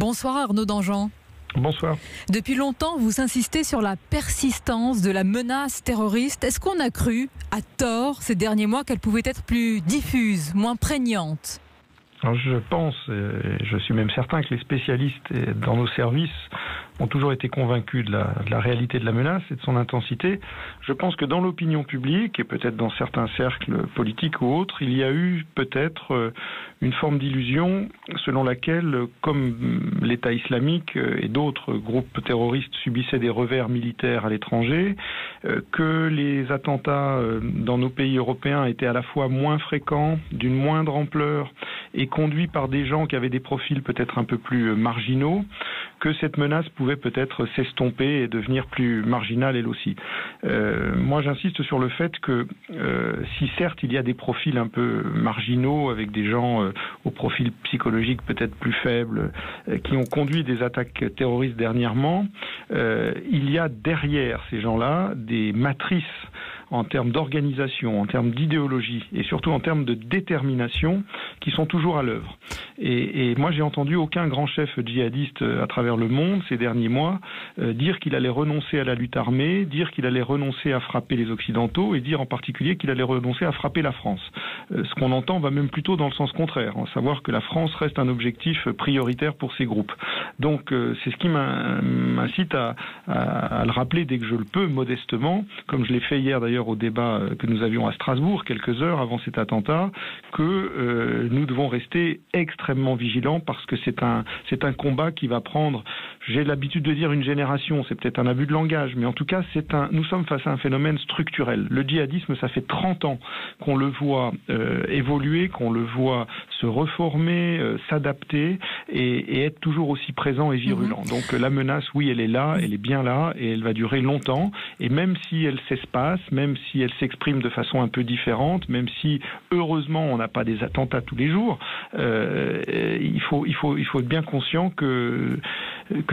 Bonsoir Arnaud Danjean. Bonsoir. Depuis longtemps, vous insistez sur la persistance de la menace terroriste. Est-ce qu'on a cru, à tort, ces derniers mois, qu'elle pouvait être plus diffuse, moins prégnante ? Alors je pense, et je suis même certain que les spécialistes dans nos services ont toujours été convaincus de la réalité de la menace et de son intensité. Je pense que dans l'opinion publique, et peut-être dans certains cercles politiques ou autres, il y a eu peut-être une forme d'illusion selon laquelle, comme l'État islamique et d'autres groupes terroristes subissaient des revers militaires à l'étranger, que les attentats dans nos pays européens étaient à la fois moins fréquents, d'une moindre ampleur, et conduits par des gens qui avaient des profils peut-être un peu plus marginaux, que cette menace pouvait peut-être s'estomper et devenir plus marginale elle aussi. Moi j'insiste sur le fait que si certes il y a des profils un peu marginaux avec des gens au profil psychologique peut-être plus faible qui ont conduit des attaques terroristes dernièrement, il y a derrière ces gens-là des matrices en termes d'organisation, en termes d'idéologie et surtout en termes de détermination qui sont toujours à l'œuvre. Et moi, j'ai entendu aucun grand chef djihadiste à travers le monde ces derniers mois dire qu'il allait renoncer à la lutte armée, dire qu'il allait renoncer à frapper les Occidentaux et dire en particulier qu'il allait renoncer à frapper la France. Ce qu'on entend va même plutôt dans le sens contraire, à savoir que la France reste un objectif prioritaire pour ces groupes. Donc c'est ce qui m'incite à le rappeler dès que je le peux, modestement, comme je l'ai fait hier d'ailleurs au débat que nous avions à Strasbourg, quelques heures avant cet attentat, que nous devons rester extrêmement vigilants parce que c'est un combat qui va prendre, j'ai l'habitude de dire une génération, c'est peut-être un abus de langage, mais en tout cas nous sommes face à un phénomène structurel. Le djihadisme, ça fait 30 ans qu'on le voit évoluer, qu'on le voit se reformer, s'adapter et être toujours aussi présent et virulent. Donc la menace, oui, elle est là, elle est bien là et elle va durer longtemps. Et même si elle s'espace, même si elle s'exprime de façon un peu différente, même si heureusement on n'a pas des attentats tous les jours, il faut être bien conscient que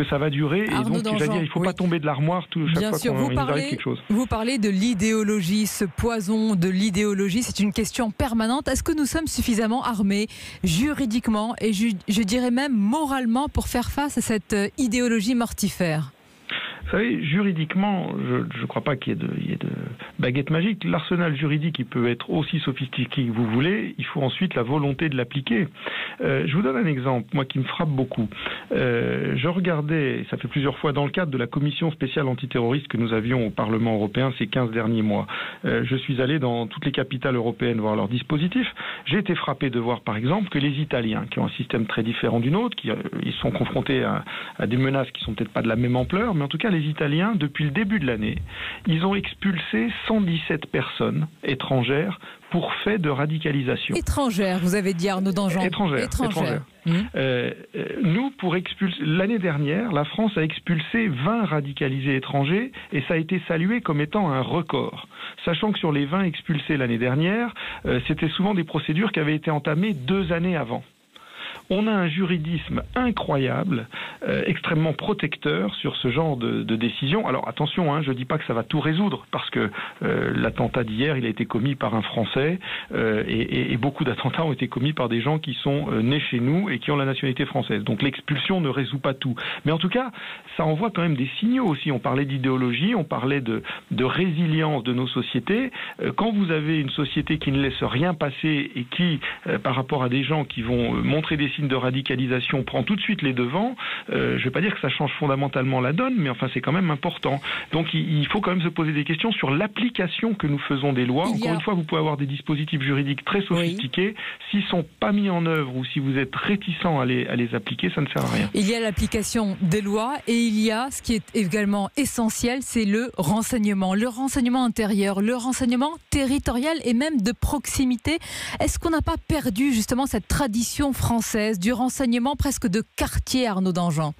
ça va durer. Arnaud et donc Danjean, il ne faut pas tomber de l'armoire chaque bien fois sûr, qu'on nous arrive quelque chose. Vous parlez de l'idéologie, ce poison de l'idéologie, c'est une question permanente. Est-ce que nous sommes suffisamment armés juridiquement et je dirais même moralement pour faire face à cette idéologie mortifère ? Vous savez, juridiquement, je ne crois pas qu'il y ait de baguette magique. L'arsenal juridique, il peut être aussi sophistiqué que vous voulez. Il faut ensuite la volonté de l'appliquer. Je vous donne un exemple, moi, qui me frappe beaucoup. Je regardais, ça fait plusieurs fois, dans le cadre de la commission spéciale antiterroriste que nous avions au Parlement européen ces 15 derniers mois. Je suis allé dans toutes les capitales européennes voir leur dispositif. J'ai été frappé de voir, par exemple, que les Italiens, qui ont un système très différent du nôtre, ils sont confrontés à des menaces qui sont peut-être pas de la même ampleur, mais en tout cas, les Italiens, depuis le début de l'année, ils ont expulsé 117 personnes étrangères pour fait de radicalisation. Étrangères, vous avez dit Arnaud Danjean. Étrangères. Nous, pour expulser, l'année dernière, la France a expulsé 20 radicalisés étrangers et ça a été salué comme étant un record. Sachant que sur les 20 expulsés l'année dernière, c'était souvent des procédures qui avaient été entamées 2 années avant. On a un juridisme incroyable, extrêmement protecteur sur ce genre de décision. Alors attention, je ne dis pas que ça va tout résoudre, parce que l'attentat d'hier, il a été commis par un Français, et beaucoup d'attentats ont été commis par des gens qui sont nés chez nous et qui ont la nationalité française. Donc l'expulsion ne résout pas tout. Mais en tout cas, ça envoie quand même des signaux aussi. On parlait d'idéologie, on parlait de résilience de nos sociétés. Quand vous avez une société qui ne laisse rien passer et qui, par rapport à des gens qui vont montrer des signes de radicalisation, prend tout de suite les devants, je ne vais pas dire que ça change fondamentalement la donne, mais enfin c'est quand même important. Donc il faut quand même se poser des questions sur l'application que nous faisons des lois. Encore une fois, vous pouvez avoir des dispositifs juridiques très sophistiqués. S'ils ne sont pas mis en œuvre ou si vous êtes réticent à les appliquer, ça ne sert à rien. Il y a l'application des lois et il y a ce qui est également essentiel, c'est le renseignement intérieur, le renseignement territorial et même de proximité. Est-ce qu'on n'a pas perdu justement cette tradition française du renseignement presque de quartier, Arnaud Danjean ?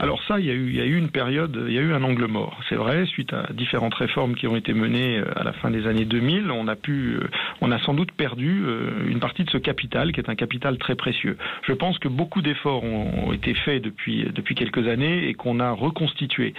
Alors ça, il y a eu une période, il y a eu un angle mort. C'est vrai, suite à différentes réformes qui ont été menées à la fin des années 2000, on a sans doute perdu une partie de ce capital, qui est un capital très précieux. Je pense que beaucoup d'efforts ont été faits depuis quelques années et qu'on a reconstitué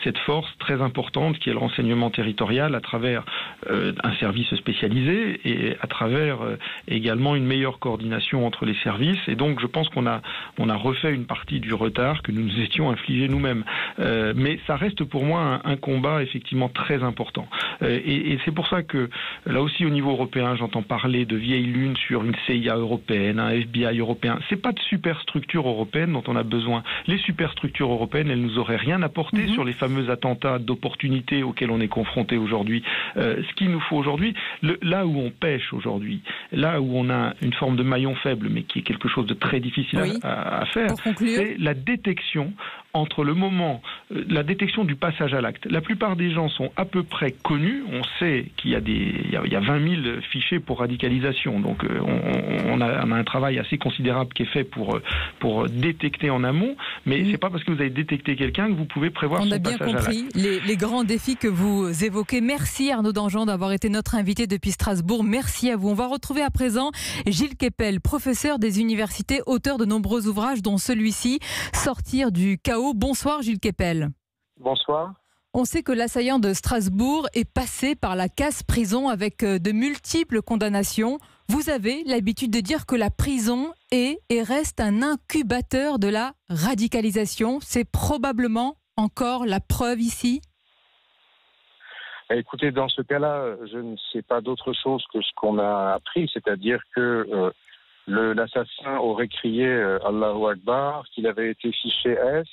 cette force très importante qui est le renseignement territorial à travers un service spécialisé et à travers également une meilleure coordination entre les services. Et donc, je pense qu'on a refait une partie du retard que nous étions infligés nous-mêmes. Mais ça reste pour moi un combat effectivement très important. Et c'est pour ça que là aussi au niveau européen, j'entends parler de vieilles lunes sur une CIA européenne, un FBI européen. C'est pas de superstructure européenne dont on a besoin. Les superstructures européennes, elles nous auraient rien apporté sur les fameux attentats d'opportunité auxquels on est confronté aujourd'hui. Ce qu'il nous faut aujourd'hui, là où on pêche aujourd'hui, là où on a une forme de maillon faible, mais qui est quelque chose de très difficile à faire, c'est la détection entre le moment, la détection du passage à l'acte. La plupart des gens sont à peu près connus. On sait qu'il y a 20 000 fichiers pour radicalisation. Donc on a un travail assez considérable qui est fait pour détecter en amont. Mais c'est pas parce que vous avez détecté quelqu'un que vous pouvez prévoir son passage à l'acte. On a bien compris les grands défis que vous évoquez. Merci Arnaud Danjean d'avoir été notre invité depuis Strasbourg. Merci à vous. On va retrouver à présent Gilles Kepel, professeur des universités, auteur de nombreux ouvrages dont celui-ci, Sortir du chaos. Bonsoir Gilles Kepel. Bonsoir. On sait que l'assaillant de Strasbourg est passé par la case prison avec de multiples condamnations. Vous avez l'habitude de dire que la prison est et reste un incubateur de la radicalisation. C'est probablement encore la preuve ici ? Écoutez, dans ce cas-là, je ne sais pas d'autre chose que ce qu'on a appris, c'est-à-dire que l'assassin aurait crié Allahu Akbar, qu'il avait été fiché S,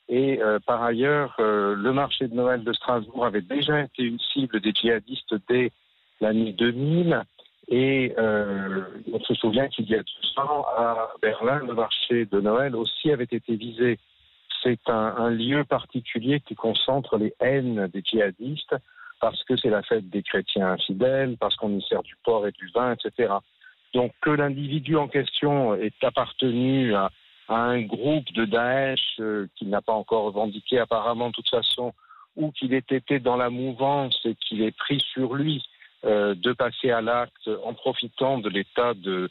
et par ailleurs, le marché de Noël de Strasbourg avait déjà été une cible des djihadistes dès l'année 2000, et on se souvient qu'il y a 2 ans, à Berlin, le marché de Noël aussi avait été visé. C'est un lieu particulier qui concentre les haines des djihadistes, parce que c'est la fête des chrétiens infidèles, parce qu'on y sert du porc et du vin, etc. Donc que l'individu en question ait appartenu à un groupe de Daesh qu'il n'a pas encore revendiqué apparemment de toute façon, ou qu'il ait été dans la mouvance et qu'il ait pris sur lui de passer à l'acte en profitant de l'état de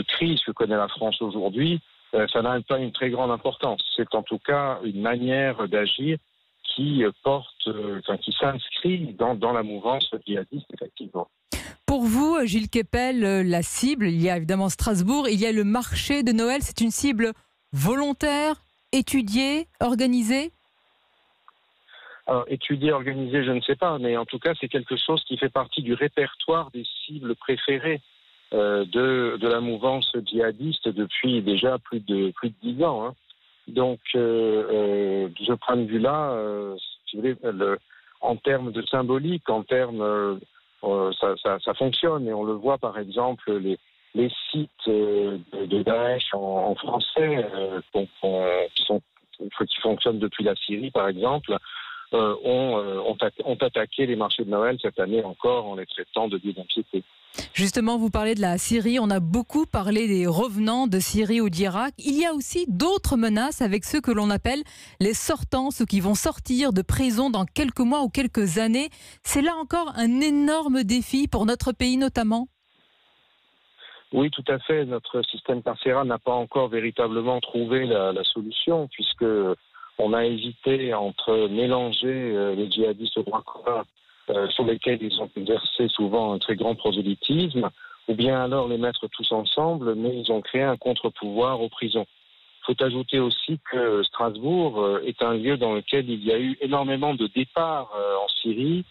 crise que connaît la France aujourd'hui, ça n'a pas une très grande importance. C'est en tout cas une manière d'agir qui qui s'inscrit dans la mouvance djihadiste, effectivement. Pour vous, Gilles Kepel, la cible, il y a évidemment Strasbourg, il y a le marché de Noël, c'est une cible volontaire, étudiée, organisée ? Alors, étudiée, organisée, je ne sais pas, mais en tout cas, c'est quelque chose qui fait partie du répertoire des cibles préférées de la mouvance djihadiste depuis déjà plus de 10 ans. Hein. Donc, de ce point de vue-là, si vous voulez, en termes de symbolique, en termes, ça fonctionne. Et on le voit, par exemple, les sites de Daesh en français, qui fonctionnent depuis la Syrie, par exemple, ont attaqué les marchés de Noël cette année encore en les traitant de lieux d'impiété. Justement, vous parlez de la Syrie, on a beaucoup parlé des revenants de Syrie ou d'Irak. Il y a aussi d'autres menaces avec ceux que l'on appelle les sortants, ceux qui vont sortir de prison dans quelques mois ou quelques années. C'est là encore un énorme défi pour notre pays notamment. Oui, tout à fait. Notre système carcéral n'a pas encore véritablement trouvé la solution, puisque on a hésité entre mélanger les djihadistes au droit commun sur lesquels ils ont exercé souvent un très grand prosélytisme, ou bien alors les mettre tous ensemble, mais ils ont créé un contre-pouvoir aux prisons. Il faut ajouter aussi que Strasbourg est un lieu dans lequel il y a eu énormément de départs en Syrie,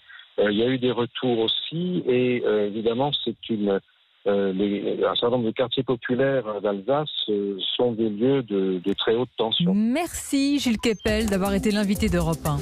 il y a eu des retours aussi, et évidemment un certain nombre de quartiers populaires d'Alsace sont des lieux de très haute tension. Merci Gilles Kepel d'avoir été l'invité d'Europe 1.